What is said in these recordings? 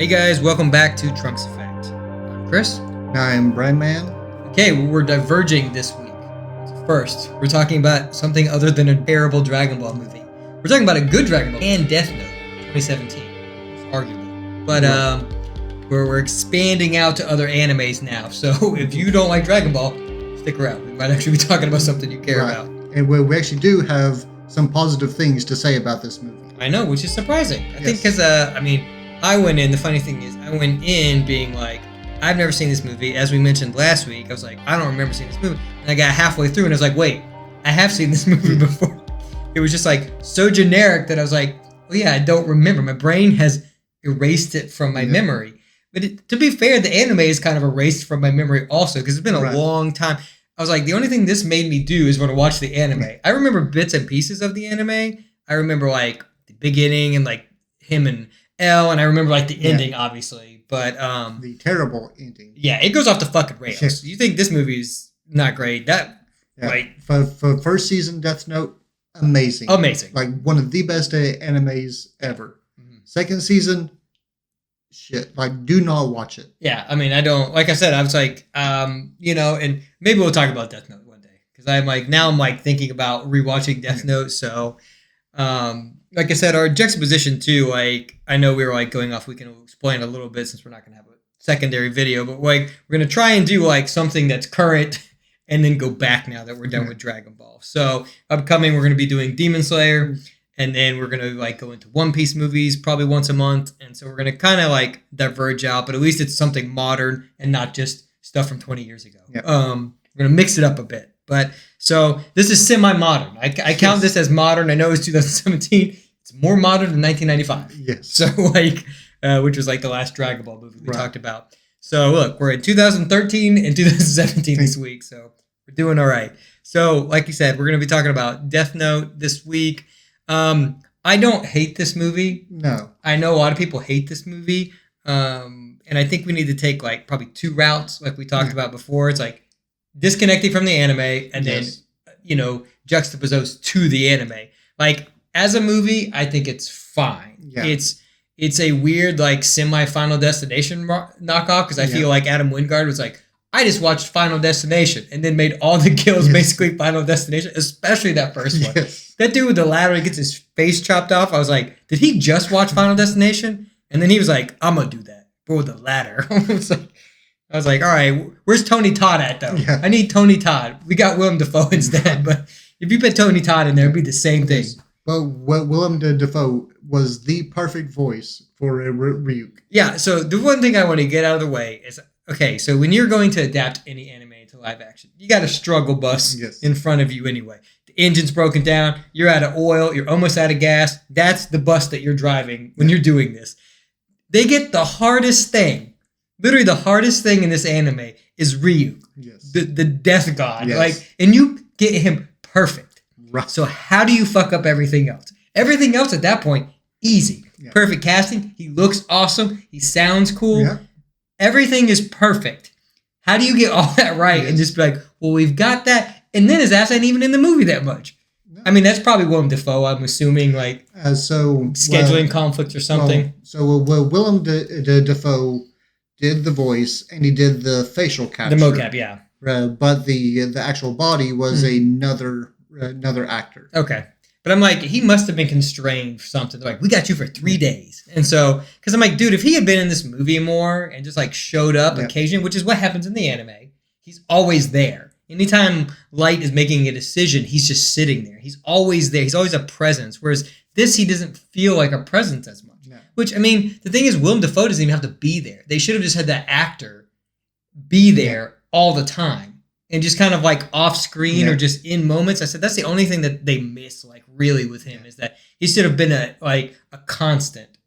Hey guys, welcome back to Trunk's Effect. I'm Chris. I'm Brandman. Okay, we're diverging this week. First, we're talking about something other than a terrible Dragon Ball movie. We're talking about a good Dragon Ball and Death Note, 2017, arguably. But we're expanding out to other animes now. So if you don't like Dragon Ball, stick around. We might actually be talking about something you care about. And we actually do have some positive things to say about this movie. I know, which is surprising. I think because, I went in, the funny thing is, I went in being like, I've never seen this movie. As we mentioned last week, I was like, I don't remember seeing this movie. And I got halfway through and I was like, wait, I have seen this movie before. It was just like so generic that I was like, oh yeah, I don't remember. My brain has erased it from my memory. But to be fair, the anime is kind of erased from my memory also because it's been a long time. I was like, the only thing this made me do is want to watch the anime. I remember bits and pieces of the anime. I remember like the beginning and like him and L, and I remember like the ending, obviously, but the terrible ending. Yeah, it goes off the fucking rails. You think this movie's not great? For first season Death Note, amazing, like one of the best animes ever. Second season, shit, like do not watch it. Yeah, I mean, I don't. Like I said, I was like, and maybe we'll talk about Death Note one day because I'm like thinking about rewatching Death Note, so. Like I said, our juxtaposition too, like, I know we were like going off, we can explain a little bit since we're not going to have a secondary video, but like, we're going to try and do like something that's current and then go back now that we're done with Dragon Ball. So upcoming, we're going to be doing Demon Slayer and then we're going to like go into One Piece movies probably once a month. And so we're going to kind of like diverge out, but at least it's something modern and not just stuff from 20 years ago. We're going to mix it up a bit. But so this is semi-modern. I count this as modern. I know it's 2017. It's more modern than 1995. Yes. So like, which was like the last Dragon Ball movie we talked about. So look, we're in 2013 and 2017 this week. So we're doing all right. So like you said, we're going to be talking about Death Note this week. I don't hate this movie. No. I know a lot of people hate this movie. And I think we need to take like probably two routes like we talked about before. It's like, disconnecting from the anime and then, juxtaposed to the anime. Like, as a movie, I think it's fine. Yeah. It's a weird, like, semi-Final Destination knockoff because I feel like Adam Wingard was like, I just watched Final Destination and then made all the kills basically Final Destination, especially that first one. That dude with the ladder, he gets his face chopped off. I was like, did he just watch Final Destination? And then he was like, I'm going to do that, but with the ladder. I was like, all right, where's Tony Todd at, though? Yeah. I need Tony Todd. We got Willem Dafoe instead, but if you put Tony Todd in there, it'd be the same thing. Well, Willem Dafoe was the perfect voice for Ryuk. Yeah, so the one thing I want to get out of the way is, okay, so when you're going to adapt any anime to live action, you got a struggle bus in front of you anyway. The engine's broken down, you're out of oil, you're almost out of gas. That's the bus that you're driving when you're doing this. They get the hardest thing. Literally, the hardest thing in this anime is Ryuk, the death god. Like, and you get him perfect. Right. So how do you fuck up everything else? Everything else at that point, easy. Yeah. Perfect casting. He looks awesome. He sounds cool. Yeah. Everything is perfect. How do you get all that right and just be like, well, we've got that, and then his ass ain't even in the movie that much? No. I mean, that's probably Willem Dafoe. I'm assuming, like scheduling conflicts or something. Willem Dafoe did the voice and he did the facial capture. The mocap, yeah. But the actual body was another actor. Okay. But I'm like, he must have been constrained for something. They're like, we got you for 3 days. And so, because I'm like, dude, if he had been in this movie more and just like showed up occasionally, which is what happens in the anime, he's always there. Anytime Light is making a decision, he's just sitting there. He's always there. He's always a presence. Whereas this, he doesn't feel like a presence as much. No. Which, I mean, the thing is, Willem Dafoe doesn't even have to be there. They should have just had that actor be there all the time and just kind of like off screen or just in moments. I said that's the only thing that they miss, like really with him, is that he should have been a constant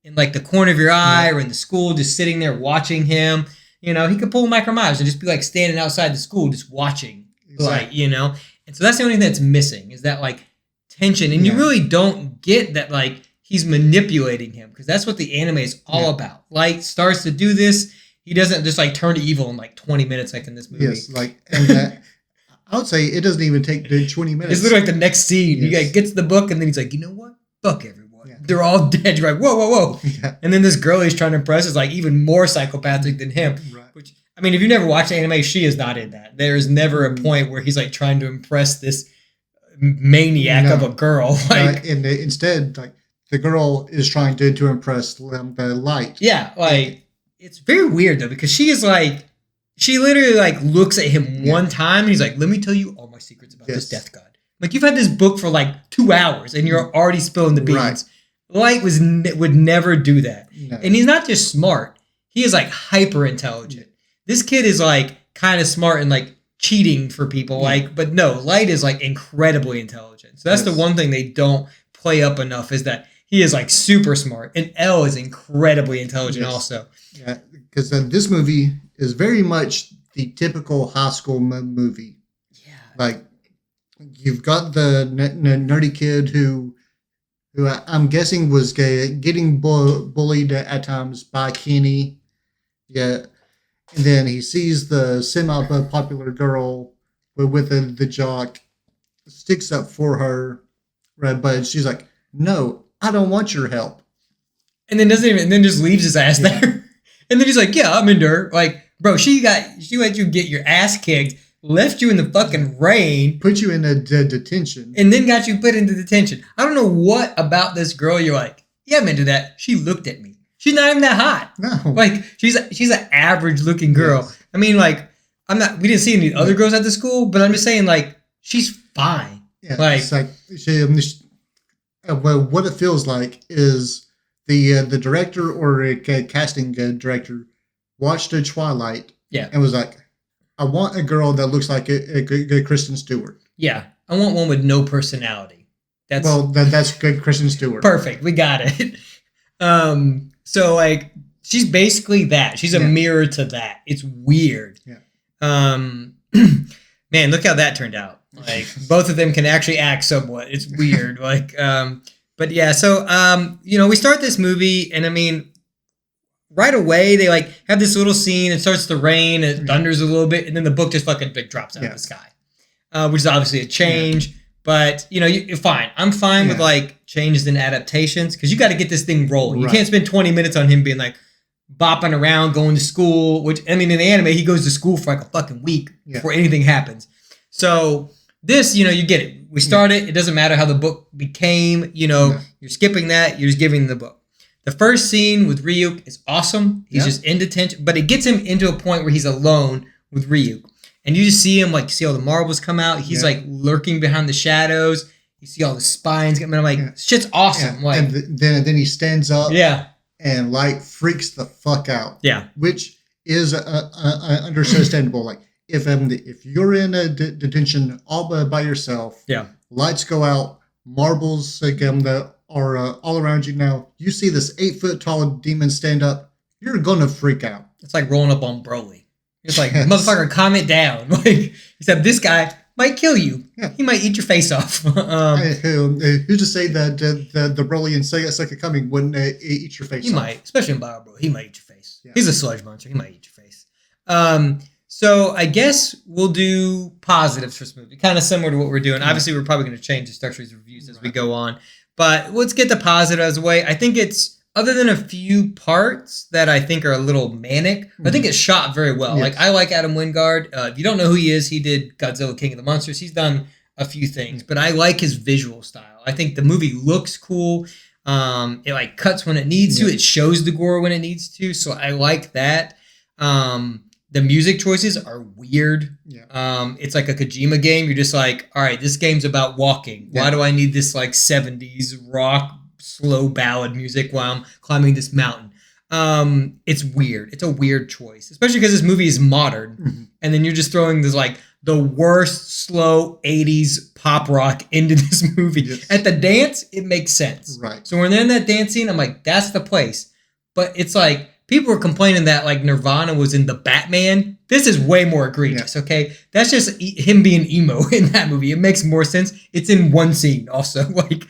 in like the corner of your eye or in the school, just sitting there watching him. You know, he could pull Micro Myers and just be like standing outside the school, just watching, like, And so that's the only thing that's missing is that like tension, and you really don't get that like he's manipulating him because that's what the anime is all about. Light starts to do this. He doesn't just like turn evil in like 20 minutes like in this movie. Yes, like and I would say it doesn't even take the 20 minutes. It's literally like the next scene. He like, gets the book and then he's like, you know what? Fuck everyone. Yeah. they're all dead. You're like, whoa, whoa, whoa. Yeah. And then this girl he's trying to impress is like even more psychopathic than him. Right. Which, I mean, if you never watched anime, she is not in that. There is never a point where he's like trying to impress this maniac of a girl. Like, instead, like the girl is trying to impress the Light. Yeah, like it's very weird though, because she is like, she literally like looks at him one time and he's like, let me tell you all my secrets about this death god. Like, you've had this book for like 2 hours and you're already spilling the beans. Right. Light would never do that. No. And he's not just smart. He is like hyper intelligent. This kid is like kind of smart and like cheating for people. Like, but no, Light is like incredibly intelligent. So that's the one thing they don't play up enough, is that he is like super smart. And L is incredibly intelligent also. Yeah, because this movie is very much the typical high school movie. Yeah. Like, you've got the nerdy kid who I'm guessing was getting bullied at times by Kenny. Yeah. And then he sees the semi-popular girl with the jock, sticks up for her, right? But she's like, no, I don't want your help. And then just leaves his ass there. And then he's like, yeah, I'm into her. Like, bro, she let you get your ass kicked, left you in the fucking rain, put you in a detention, and then got you put into detention. I don't know what about this girl you're like, yeah, I'm into that. She looked at me. She's not even that hot. No. Like, she's an average looking girl. Yes. I mean, like, we didn't see any other girls at the school, but I'm just saying, like, she's fine. Yeah. Like, it's like what it feels like is the director or a casting director watched a Twilight and was like, I want a girl that looks like a Kristen Stewart. Yeah. I want one with no personality. That's good, Kristen Stewart. Perfect. We got it. So, like, she's basically that. She's a mirror to that. It's weird. Yeah. Man, look how that turned out. Like, both of them can actually act somewhat. It's weird. Like, but yeah, so, we start this movie, and I mean, right away, they, like, have this little scene. It starts to rain, it thunders a little bit, and then the book just fucking drops out of the sky, which is obviously a change. Yeah. But, you're fine. I'm fine with, like, changes and adaptations, because you got to get this thing rolling. Right. You can't spend 20 minutes on him being, like, bopping around, going to school, which, I mean, in the anime, he goes to school for, like, a fucking week before anything happens. So, this, you get it. We start it. It doesn't matter how the book became. You're skipping that. You're just giving the book. The first scene with Ryuk is awesome. He's just in detention, but it gets him into a point where he's alone with Ryuk. And you just see him, like, you see all the marbles come out. He's, like, lurking behind the shadows. You see all the spines. I'm like, shit's awesome. Yeah. Like, and then he stands up. Yeah. And, like, freaks the fuck out. Yeah. Which is understandable. Like, if you're in a detention all by yourself, lights go out, marbles again are all around you now. You see this 8-foot tall demon stand up. You're gonna freak out. It's like rolling up on Broly. It's like, motherfucker, calm it down. Like, except this guy might kill you. Yeah. He might eat your face off. Who's to say that the Broly and Second Coming wouldn't eat your face off? He might, especially in Bio Bro. He might eat your face. Yeah. He's a sludge monster. He might eat your face. So I guess we'll do positives for this movie, kind of similar to what we're doing. Yeah. Obviously, we're probably going to change the structure of these reviews as we go on. But let's get the positive out of the way. I think it's, other than a few parts that I think are a little manic, I think it's shot very well. Yes. Like, I like Adam Wingard. If you don't know who he is, he did Godzilla King of the Monsters. He's done a few things, but I like his visual style. I think the movie looks cool. It, like, cuts when it needs to. It shows the gore when it needs to. So I like that. The music choices are weird. Yeah. It's like a Kojima game. You're just like, all right, this game's about walking. Why do I need this, like, 70s rock slow ballad music while I'm climbing this mountain? It's weird. It's a weird choice, especially because this movie is modern. And then you're just throwing this, like, the worst slow 80s pop rock into this movie. Yes. At the dance, it makes sense. Right. So when they're in that dance scene, I'm like, that's the place. But it's like, people were complaining that, like, Nirvana was in the Batman. This is way more egregious, okay? That's just him being emo in that movie. It makes more sense. It's in one scene also. Like,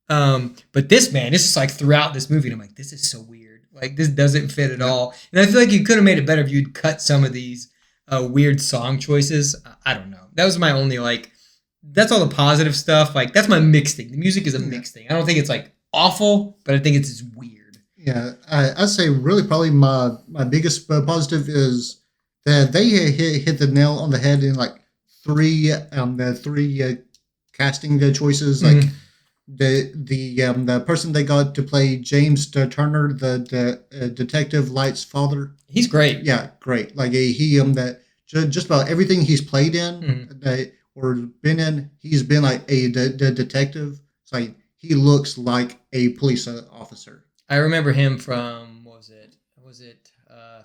but this, man, it's just like throughout this movie, and I'm like, this is so weird. Like, this doesn't fit at all. And I feel like you could have made it better if you'd cut some of these weird song choices. I don't know. That was my only, like, that's all the positive stuff. Like, that's my mixed thing. The music is a mixed thing. I don't think it's, like, awful, but I think it's just weird. Yeah, I'd say really probably my biggest positive is that they hit the nail on the head in like the three casting choices. Like the person they got to play James Turner, the Detective Light's father. He's great. Yeah, great. Like he that just about everything he's played in or been in, he's been like a detective. It's like he looks like a police officer. I remember him from what was it?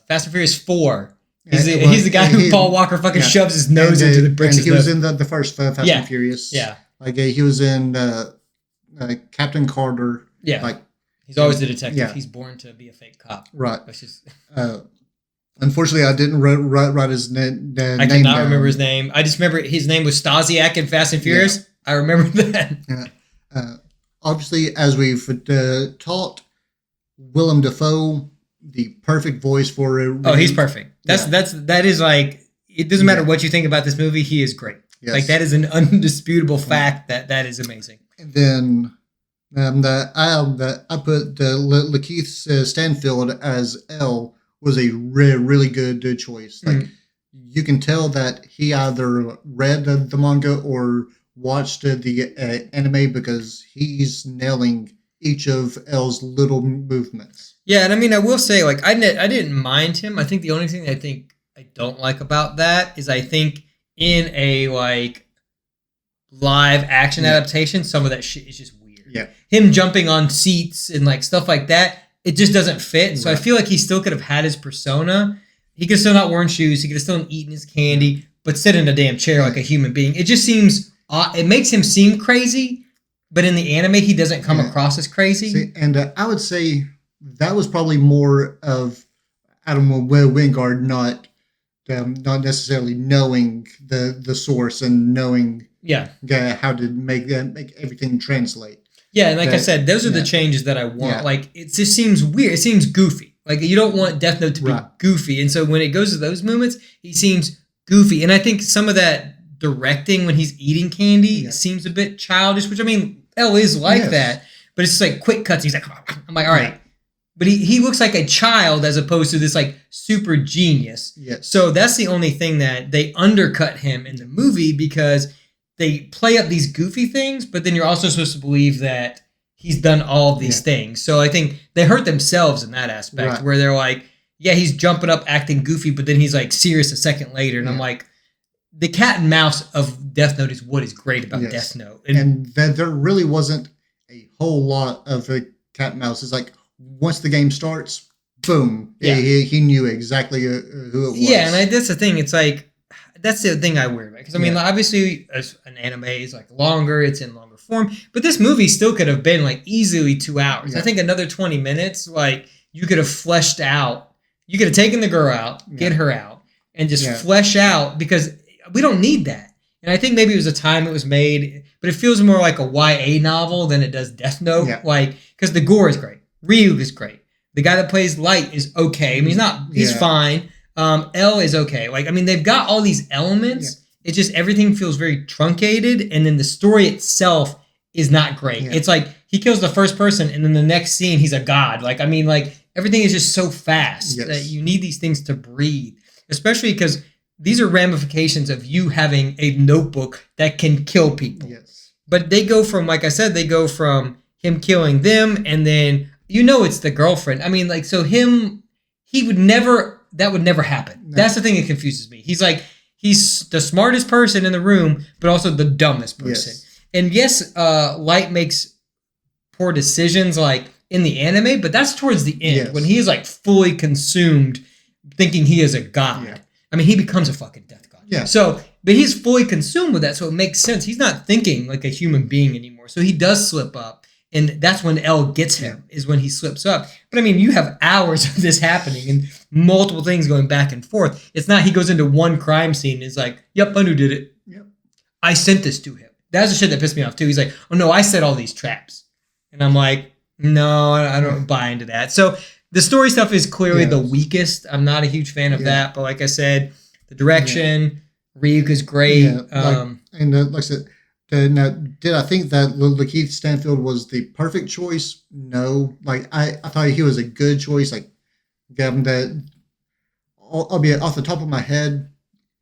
Fast and Furious 4. He's the guy who Paul Walker fucking shoves his nose into the bricks. And he was in the first Fast and Furious. Yeah. Like he was in Captain Carter. Yeah. Like he's always the detective. Yeah. He's born to be a fake cop. Right. That's just. Unfortunately, I didn't write his name. I cannot remember his name. I just remember his name was Stasiak in Fast and Furious. Yeah. I remember that. Obviously, as we've taught, Willem Dafoe, the perfect voice for it. Oh, he's perfect. That is like, it doesn't matter what you think about this movie. He is great. Yes. Like that is an undisputable fact that is amazing. And then I put Lakeith Stanfield as L was a really good choice. Like you can tell that he either read the manga or watched the anime because he's nailing each of L's little movements. Yeah, and I mean, I will say, like, I didn't mind him. I think the only thing that I don't like about that is I think in a, like, live action adaptation, some of that shit is just weird. Yeah. Him jumping on seats and, like, stuff like that, it just doesn't fit. So I feel like he still could have had his persona. He could have still not worn shoes. He could have still eaten his candy, but sit in a damn chair like a human being. It just seems... it makes him seem crazy, but in the anime, he doesn't come across as crazy. See, and I would say that was probably more of Adam Wingard not necessarily knowing the source and knowing how to make everything translate. Yeah, and like I said, those are the changes that I want. Yeah. Like, it just seems weird. It seems goofy. Like, you don't want Death Note to be goofy. And so when it goes to those moments, he seems goofy. And I think some of that directing when he's eating candy seems a bit childish, which I mean, L is like that, but it's just like quick cuts. He's like, I'm like, all right. But he looks like a child as opposed to this like super genius. Yes. So that's the only thing that they undercut him in the movie because they play up these goofy things, but then you're also supposed to believe that he's done all of these things. So I think they hurt themselves in that aspect where they're like, yeah, he's jumping up acting goofy, but then he's like serious a second later. And I'm like, the cat and mouse of Death Note is what is great about Death Note. And there really wasn't a whole lot of a cat and mouse. It's like once the game starts, boom, he knew exactly who it was. Yeah, and that's the thing. It's like, that's the thing I worry about. Because, I mean, obviously, an anime is like longer, it's in longer form. But this movie still could have been like easily 2 hours. I think another 20 minutes, like, you could have fleshed out. You could have taken the girl out, get her out, and just flesh out because we don't need that. And I think maybe it was a time it was made, but it feels more like a YA novel than it does Death Note. Yeah. Like, because the gore is great. Ryuk is great. The guy that plays Light is okay. I mean, he's fine. L is okay. Like, I mean, they've got all these elements. Yeah. It just, everything feels very truncated. And then the story itself is not great. Yeah. It's like he kills the first person and then the next scene, he's a god. Like, I mean, like everything is just so fast that you need these things to breathe, especially because these are ramifications of you having a notebook that can kill people. Yes. But they go from, like I said, they go from him killing them and then, it's the girlfriend. I mean, like, so that would never happen. No. That's the thing that confuses me. He's like, he's the smartest person in the room, but also the dumbest person. Yes. And yes, Light makes poor decisions like in the anime, but that's towards the end when he is like fully consumed thinking he is a god. Yeah. I mean, he becomes a fucking death god. Yeah. So, but he's fully consumed with that, so it makes sense. He's not thinking like a human being anymore. So he does slip up. And that's when L gets him, is when he slips up. But I mean, you have hours of this happening and multiple things going back and forth. It's not he goes into one crime scene and is like, yep, I knew did it. Yep. I sent this to him. That's the shit that pissed me off too. He's like, oh no, I set all these traps. And I'm like, no, I don't buy into that. So the story stuff is clearly the weakest. I'm not a huge fan of that. But like I said, the direction, Ryuk is great. Yeah. Like I said, Now, did I think that Lakeith Stanfield was the perfect choice? No. Like, I thought he was a good choice. Like, that, albeit off the top of my head,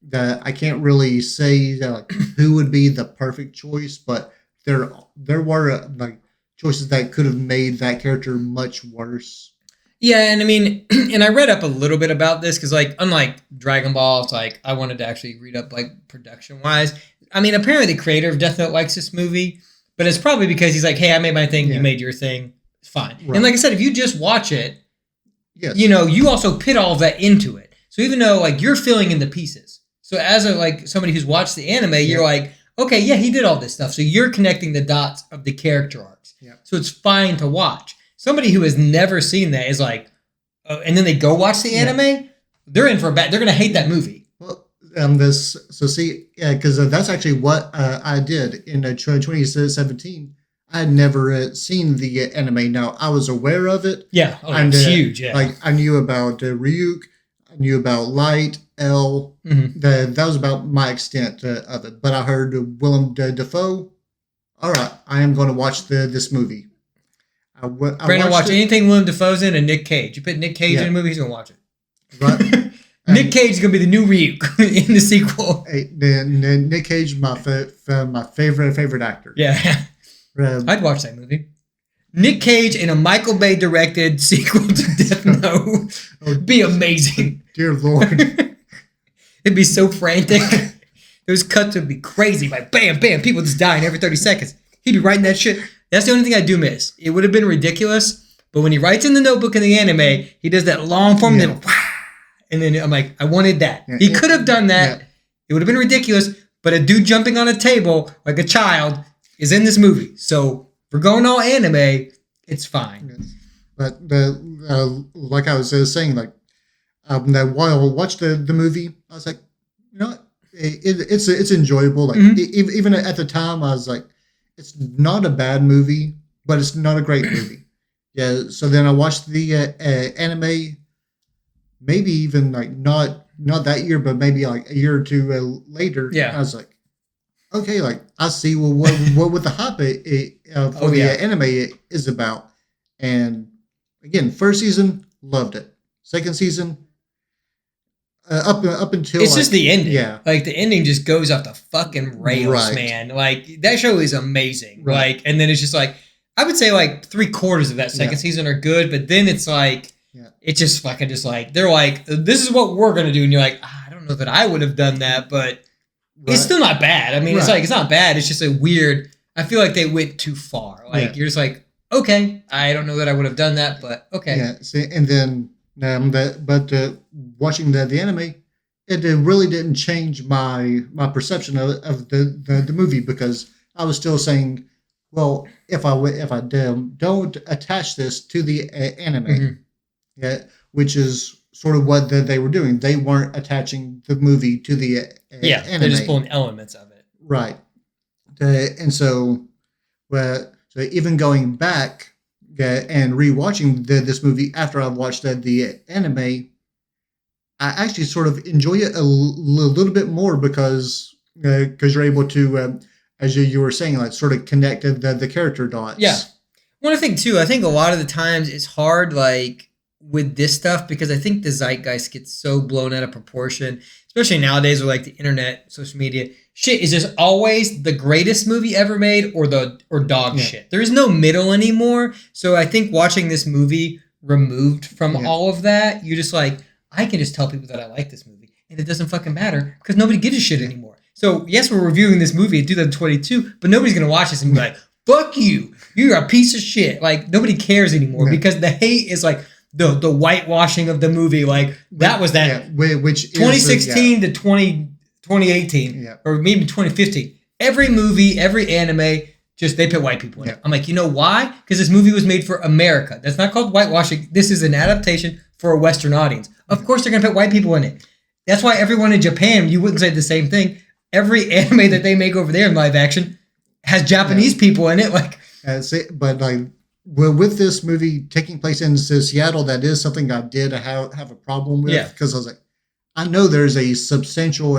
that I can't really say that, like, who would be the perfect choice, but there were like choices that could have made that character much worse. Yeah, and I mean, and I read up a little bit about this because, like, unlike Dragon Ball, it's like I wanted to actually read up, like, production-wise. I mean, apparently the creator of Death Note likes this movie, but it's probably because he's like, hey, I made my thing, you made your thing, it's fine. Right. And like I said, if you just watch it, you know, you also put all of that into it. So even though, like, you're filling in the pieces. So as a, like, somebody who's watched the anime, you're like, okay, yeah, he did all this stuff. So you're connecting the dots of the character arcs. Yeah. So it's fine to watch. Somebody who has never seen that is like, and then they go watch the anime, they're in for a bad, they're going to hate that movie. Well, because that's actually what I did in 2017. I had never seen the anime. Now, I was aware of it. Yeah, it's huge, yeah. Like, I knew about Ryuk, I knew about Light, L. Mm-hmm. That was about my extent of it. But I heard Willem Dafoe. All right, I am going to watch this movie. Brandon watch anything Willem Dafoe's in and Nick Cage. You put Nick Cage in a movie, he's going to watch it. Right. Nick Cage is going to be the new Ryuk in the sequel. Nick Cage, my favorite actor. Yeah. I'd watch that movie. Nick Cage in a Michael Bay directed sequel to Death Note would be amazing. Dear Lord. It'd be so frantic. Those cuts would be crazy. Like, bam, bam, people just dying every 30 seconds. He'd be writing that shit. That's the only thing I do miss. It would have been ridiculous, but when he writes in the notebook in the anime, he does that long form, and then I'm like, I wanted that. Yeah, he could have done that. Yeah. It would have been ridiculous, but a dude jumping on a table like a child is in this movie. So if we're going all anime, it's fine. Yes. But like I was saying, like that while I watched the movie, I was like, you know what? It's enjoyable. Like even at the time, I was like, it's not a bad movie, but it's not a great movie. Yeah. So then I watched the anime, maybe even like not that year, but maybe like a year or two later. Yeah. I was like, okay, like I see what the hype for the anime is about. And again, first season, loved it. Second season, up until it's just the ending. Yeah, like the ending just goes off the fucking rails, man. Like that show is amazing. Right. Like, and then it's just like I would say like 3/4 of that second season are good, but then it's like it's just fucking just like they're like this is what we're gonna do, and you're like I don't know that I would have done that, but it's still not bad. I mean, it's like it's not bad. It's just a weird. I feel like they went too far. Like you're just like okay, I don't know that I would have done that, but okay. Yeah. See, and then. Watching the anime, it really didn't change my perception of the movie because I was still saying, well, if I don't attach this to the anime, which is sort of what they were doing. They weren't attaching the movie to the anime. They're just pulling elements of it. Right, and so even going back. And rewatching this movie after I've watched the anime, I actually sort of enjoy it a little bit more because you're able to, as you were saying, like sort of connect the character dots. Yeah. One thing too, I think a lot of the times it's hard like with this stuff because I think the zeitgeist gets so blown out of proportion, especially nowadays with like the internet, social media. Shit is just always the greatest movie ever made or dog shit. There is no middle anymore. So I think watching this movie removed from all of that, you just like, I can just tell people that I like this movie. And it doesn't fucking matter because nobody gives a shit anymore. So yes, we're reviewing this movie in 2022, but nobody's going to watch this and be like, fuck you. You're a piece of shit. Like nobody cares anymore because the hate is like the whitewashing of the movie. Like that was that which 2016 to 2018 or maybe 2015. Every movie, every anime, just they put white people in it. I'm like, you know why? Because this movie was made for America. That's not called whitewashing. This is an adaptation for a Western audience. Of course they're going to put white people in it. That's why everyone in Japan, you wouldn't say the same thing. Every anime that they make over there in live action has Japanese people in it. Like, but like with this movie taking place in Seattle, that is something I did have a problem with because I was like, I know there's a substantial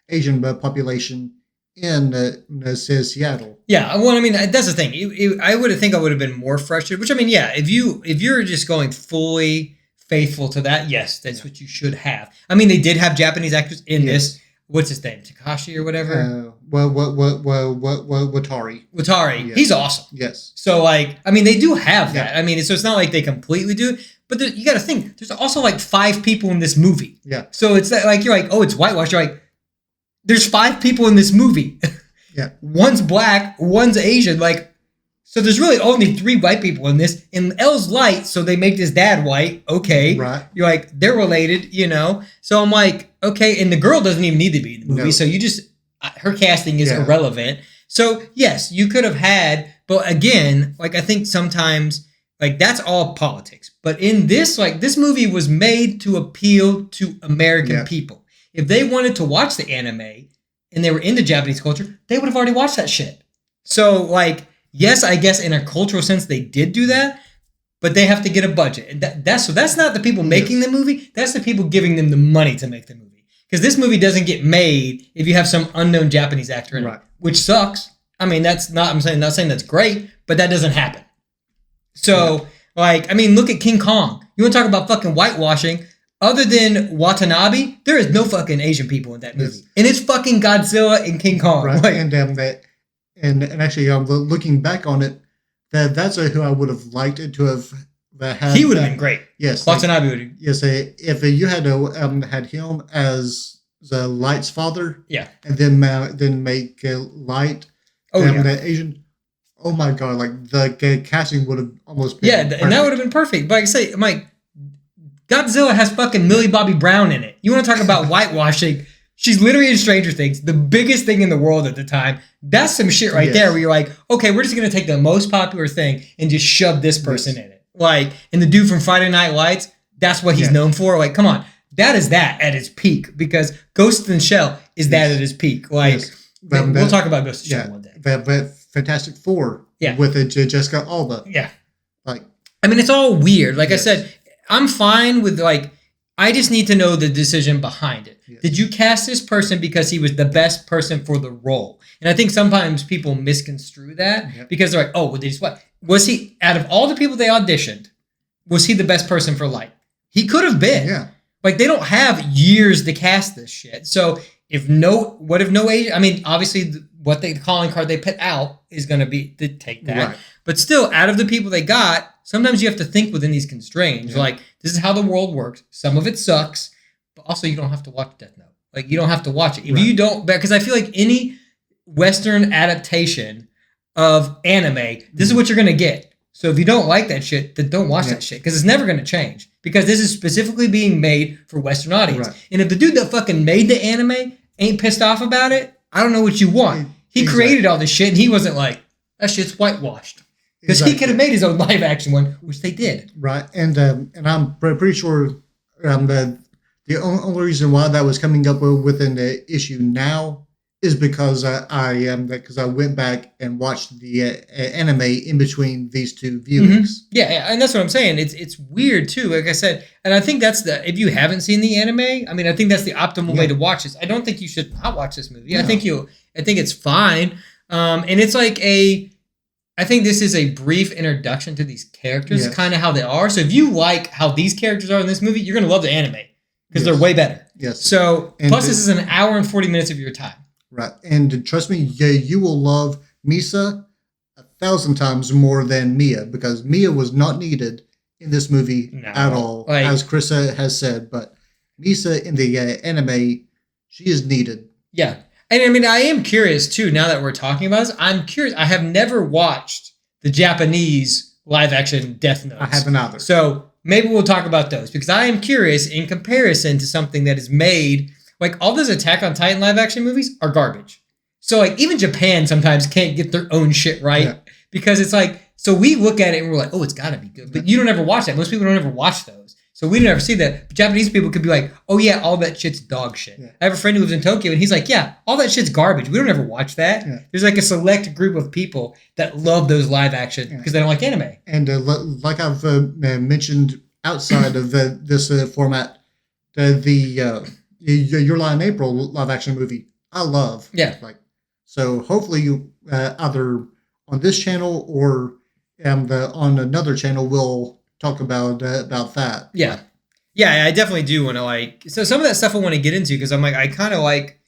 Asian population in Seattle. Yeah, well, I mean, that's the thing. I would have been more frustrated. Which I mean, yeah, if you're just going fully faithful to that, yes, that's what you should have. I mean, they did have Japanese actors in this. What's his name? Takashi or whatever. Watari. Watari. Yes. He's awesome. Yes. So like, I mean, they do have that. I mean, so it's not like they completely do it. But you got to think, there's also like 5 people in this movie. Yeah. So it's like, you're like, oh, it's whitewash. You're like, there's 5 people in this movie. Yeah. One's black, one's Asian. Like, so there's really only 3 white people in this. And Elle's light, so they make this dad white. Okay. Right. You're like, they're related, you know? So I'm like, okay. And the girl doesn't even need to be in the movie. No. So you just, her casting is irrelevant. So yes, you could have had, but again, like I think sometimes, like that's all politics. But in this, like this movie was made to appeal to American people. If they wanted to watch the anime and they were into Japanese culture, they would have already watched that shit. So like, yes, I guess in a cultural sense they did do that, but they have to get a budget. And that's not the people making the movie. That's the people giving them the money to make the movie. Because this movie doesn't get made if you have some unknown Japanese actor in it, which sucks. I mean, not saying that's great, but that doesn't happen. So, like, I mean, look at King Kong. You want to talk about fucking whitewashing? Other than Watanabe, there is no fucking Asian people in that movie. And it's fucking Godzilla and King Kong. Right. Like, and actually, looking back on it, that's who I would have liked it to have had. He would have been great. Yes. Watanabe would have. Yes, if you had had him as the Light's father. Yeah. And then make Light the Asian. Oh my god! Like the casting would have almost been perfect. And that would have been perfect. But like I say, Mike, Godzilla has fucking Millie Bobby Brown in it. You want to talk about whitewashing? She's literally in Stranger Things, the biggest thing in the world at the time. That's some shit right there where you're like, okay, we're just gonna take the most popular thing and just shove this person in it. Like, and the dude from Friday Night Lights, that's what he's known for. Like, come on, that is that at its peak because Ghost in the Shell is that at its peak. Like, we'll talk about Ghost in the Shell one day. But Fantastic Four with Jessica Alba. Yeah. Like, I mean, it's all weird. Like I said, I'm fine with like, I just need to know the decision behind it. Yes. Did you cast this person because he was the best person for the role? And I think sometimes people misconstrue that because they're like, oh, well, they just what? Was he, out of all the people they auditioned, was he the best person for Light? He could have been. Yeah. Like, they don't have years to cast this shit. So what if no Asian? I mean, obviously, the calling card they put out is going to be to take that. Right. But still, out of the people they got, sometimes you have to think within these constraints. Yeah. Like, this is how the world works. Some of it sucks, but also you don't have to watch Death Note. Like, you don't have to watch it. If you don't, because I feel like any Western adaptation of anime, this is what you're going to get. So if you don't like that shit, then don't watch that shit because it's never going to change because this is specifically being made for Western audience. Right. And if the dude that fucking made the anime ain't pissed off about it, I don't know what you want. He created all this shit and he wasn't like, that shit's whitewashed. Because he could have made his own live action one, which they did. Right. And I'm pretty sure the only reason why that was coming up within the issue now is because I went back and watched the anime in between these two viewings. Mm-hmm. Yeah, and that's what I'm saying. It's weird too, like I said, and I think that's if you haven't seen the anime, I mean, I think that's the optimal way to watch this. I don't think you should not watch this movie. No. I think it's fine, and it's like I think this is a brief introduction to these characters, kind of how they are. So if you like how these characters are in this movie, you're gonna love the anime because they're way better. Yes. So plus, this is an hour and 40 minutes of your time. Right, and trust me, you will love Misa 1,000 times more than Mia because Mia was not needed in this movie at all, as Chris has said. But Misa in the anime, she is needed. Yeah, and I mean, I am curious too. Now that we're talking about this, I'm curious. I have never watched the Japanese live-action Death Note. I haven't either. So maybe we'll talk about those because I am curious in comparison to something that is made. Like, all those Attack on Titan live-action movies are garbage. So, like, even Japan sometimes can't get their own shit right. Because it's like, so we look at it and we're like, oh, it's got to be good. But you don't ever watch that. Most people don't ever watch those. So we don't ever see that. But Japanese people could be like, oh, yeah, all that shit's dog shit. Yeah. I have a friend who lives in Tokyo, and he's like, yeah, all that shit's garbage. We don't ever watch that. Yeah. There's, like, a select group of people that love those live-action because they don't like anime. And like I've mentioned outside of this format, Your Lie in April live action movie, I love. Yeah. Like, So hopefully, you either on this channel or on another channel, we'll talk about that. Yeah. Yeah, I definitely do want to like. So some of that stuff I want to get into because I'm like, I kind of like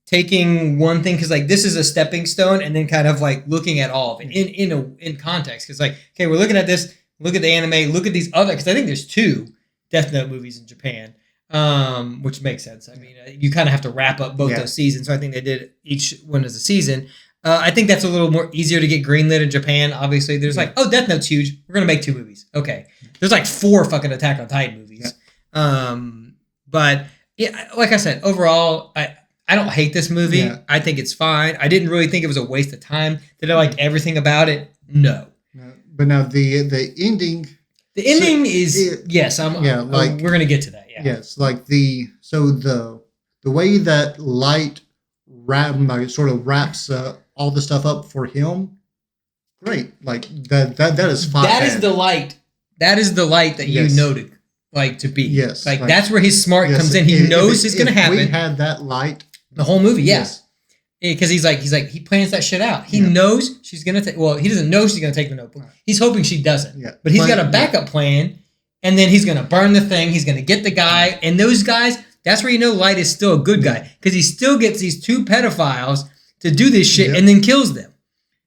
taking one thing because like this is a stepping stone, and then kind of like looking at all of it in context. Because like, okay, we're looking at this. Look at the anime. Look at these other. Because I think there's 2 Death Note movies in Japan, which makes sense. I mean, you kind of have to wrap up both those seasons. So I think they did each one as a season. I think that's a little more easier to get greenlit in Japan. Obviously, there's like, oh, Death Note's huge. We're gonna make 2 movies. Okay, there's like 4 fucking Attack on Titan movies. But yeah, like I said, overall, I don't hate this movie. Yeah. I think it's fine. I didn't really think it was a waste of time. Did I like everything about it? No. But now the ending. The ending is yes. We're gonna get to that. Yeah. Yes, like the way that Light sort of wraps all the stuff up for him. Great, like that is fine. That is the light. That is the light that you noted. Like to be. Yes. Like that's where his smart comes in. He knows it's going to happen. We had that light. The whole movie, yes. Because he's like, he plans that shit out. He knows she's going to take, well, he doesn't know she's going to take the notebook. He's hoping she doesn't. Yeah. But he's got a backup plan, and then he's going to burn the thing. He's going to get the guy. And those guys, that's where you know Light is still a good guy. Because he still gets these 2 pedophiles to do this shit and then kills them.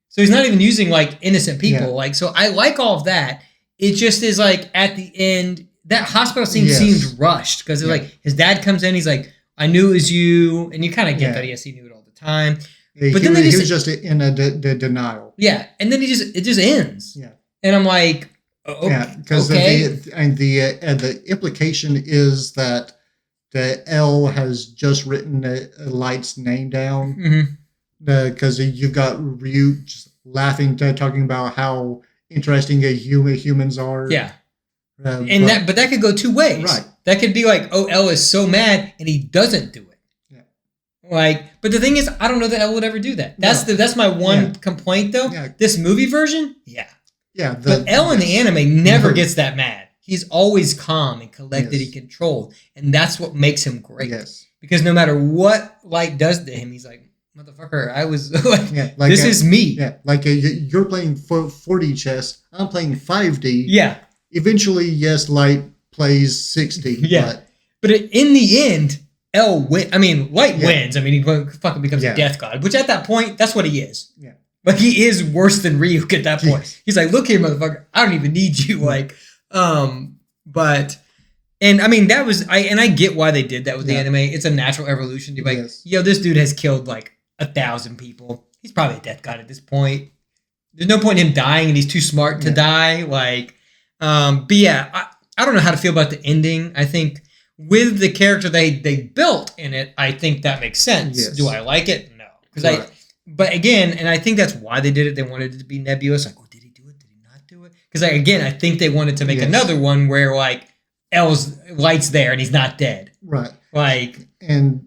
So he's not even using like innocent people. Like, so I like all of that. It just is like at the end, that hospital scene seems rushed because like his dad comes in, he's like, "I knew it was you," and you kind of get that. Yes, he knew it all the time. But then he was just in a denial. Yeah, and then it just ends. Yeah, and I'm like, because the implication is that the L has just written Light's name down because you've got Ryu just laughing, talking about how interesting humans are. Yeah. But that could go 2 ways. Right. That could be like, oh, L is so mad and he doesn't do it. Yeah. Like, but the thing is, I don't know that L would ever do that. That's my one complaint though. Yeah. This movie version, yeah. But L in the anime never gets that mad. He's always calm and collected and controlled, and that's what makes him great. Yes. Because no matter what Light does to him, he's like, motherfucker, I was like, this is me. Yeah, like you're playing 4D chess, I'm playing 5D. Yeah. Eventually, yes, Light plays 60. Yeah. But in the end, Light wins. I mean, he fucking becomes a death god, which at that point, that's what he is. Yeah. Like, he is worse than Ryuk at that point. Yes. He's like, look here, motherfucker, I don't even need you. Like, but, and I mean, I get why they did that with the anime. It's a natural evolution. You're like, yo, this dude has killed like 1,000 people. He's probably a death god at this point. There's no point in him dying, and he's too smart to die. Like, but yeah, I don't know how to feel about the ending. I think with the character they built in it, I think that makes sense. Yes. Do I like it? No. But again, and I think that's why they did it. They wanted it to be nebulous. Like, oh, did he do it? Did he not do it? Because again, I think they wanted to make another one where like Light's there and he's not dead. Right. Like, and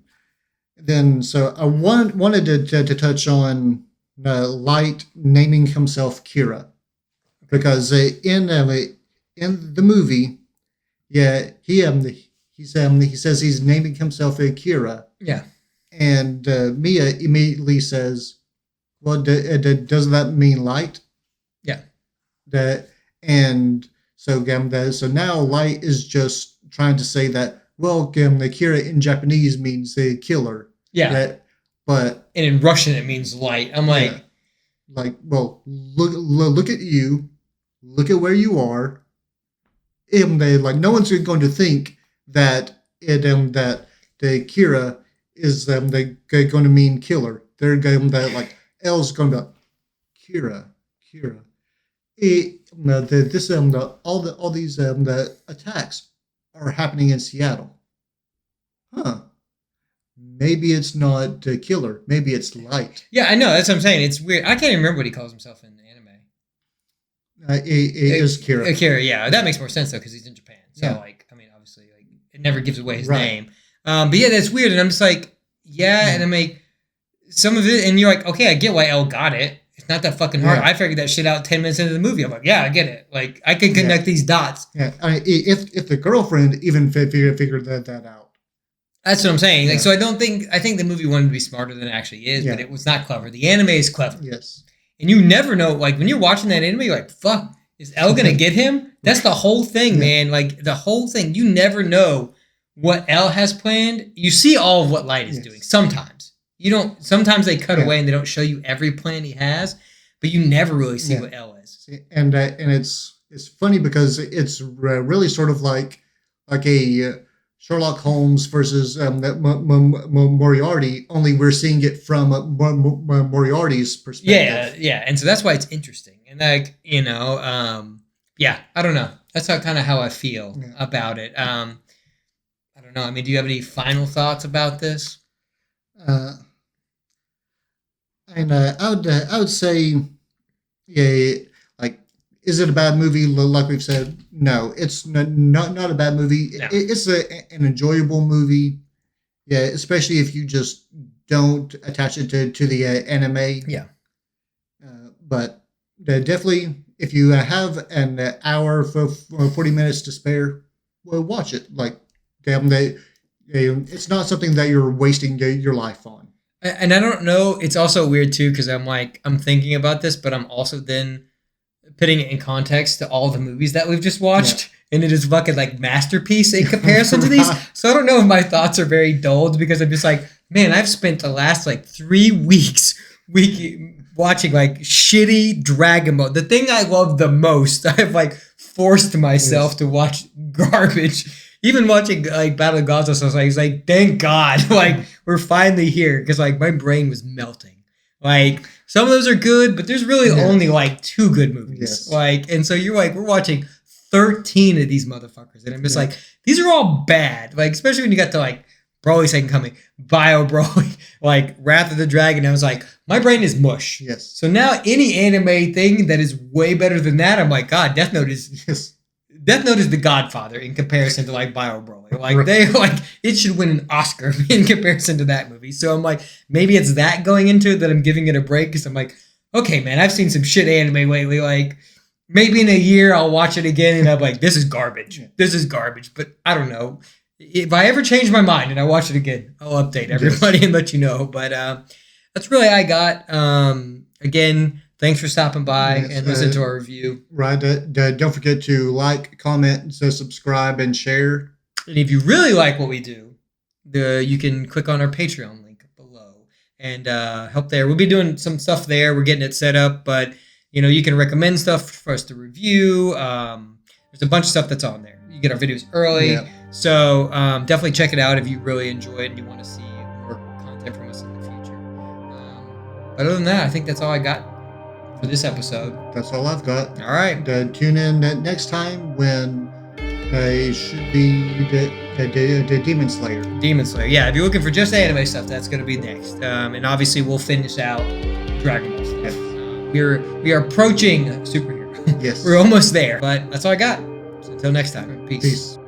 then so I wanted to touch on Light naming himself Kira, because in the movie, he says he's naming himself Kira. Yeah. And Mia immediately says, "Well, doesn't that mean light?" Yeah. And so now Light is just trying to say that, well, the Kira in Japanese means killer. Yeah. And in Russian it means light. I'm like, well, look at you, look at where you are. No one's going to think that that the Kira is going to mean killer. They're going to like L's going to be Kira. All these the attacks are happening in Seattle. Huh. Maybe it's not killer. Maybe it's light. Yeah, I know. That's what I'm saying. It's weird. I can't even remember what he calls himself in the anime. It is Kira. Kira, yeah. That makes more sense, though, because he's in Japan. So, obviously, it never gives away his name. But yeah, that's weird. And I'm just like, and I'm like, some of it, and you're like, okay, I get why L got it. It's not that fucking hard. I figured that shit out 10 minutes into the movie. I'm like, yeah, I get it. Like, I can connect these dots. Yeah, if the girlfriend even figured that out. That's what I'm saying. Like, so I think the movie wanted to be smarter than it actually is, but it was not clever. The anime is clever. Yes. And you never know, like, when you're watching that anime, you're like, fuck, is L gonna get him? That's the whole thing, man. Like, the whole thing. You never know what L has planned. You see all of what Light is doing. Sometimes. You don't, sometimes they cut away and they don't show you every plan he has, but you never really see what L is. And it's funny because it's really sort of like a Sherlock Holmes versus Moriarty, only we're seeing it from Moriarty's perspective. Yeah. And so that's why it's interesting. And like, you know, I don't know. That's kind of how I feel about it. I don't know. I mean, do you have any final thoughts about this? And I would say, like, is it a bad movie? Like we've said, no, it's not a bad movie. No. It's an enjoyable movie. Yeah, especially if you just don't attach it to the anime. Yeah. But definitely, if you have an hour for 40 minutes to spare, well, watch it. Like, damn, it's not something that you're wasting your life on. And I don't know. It's also weird too because I'm thinking about this, but I'm also then putting it in context to all the movies that we've just watched, and it is fucking like masterpiece in comparison to these. So I don't know if my thoughts are very dulled because I'm just like, man, I've spent the last like 3 weeks watching like shitty Dragon Ball. The thing I love the most, I've like forced myself to watch garbage. Even watching like Battle of Gaza, so I was like, thank God, like we're finally here because like my brain was melting. Like some of those are good, but there's really only like 2 good movies. Yes. Like, and so you're like, we're watching 13 of these motherfuckers, and I'm just like, these are all bad. Like especially when you got to like Broly Second Coming, Bio Broly, like Wrath of the Dragon. I was like, my brain is mush. Yes. So now any anime thing that is way better than that, I'm like, God, Death Note is. Yes. Death Note is the Godfather in comparison to like Bio Broly. Like it should win an Oscar in comparison to that movie. So I'm like, maybe it's that going into it that I'm giving it a break because I'm like, okay, man, I've seen some shit anime lately. Like maybe in a year I'll watch it again and I'm like, this is garbage. This is garbage. But I don't know. If I ever change my mind and I watch it again, I'll update everybody and let you know. But that's really all I got. Again, thanks for stopping by and listen to our review. Right. Don't forget to like, comment, subscribe, and share. And if you really like what we do, you can click on our Patreon link below and help there. We'll be doing some stuff there. We're getting it set up, but you can recommend stuff for us to review. There's a bunch of stuff that's on there. You get our videos early. Yep. So definitely check it out if you really enjoy it and you want to see more content from us in the future. But other than that, I think that's all I got for this episode. That's all I've got. All right. Tune in next time when it should be the Demon Slayer. Demon Slayer. Yeah, if you're looking for just anime stuff, that's going to be next. And obviously, we'll finish out Dragon Ball stuff. Yes. We are approaching superhero. Yes. We're almost there. But that's all I got. So until next time. Peace.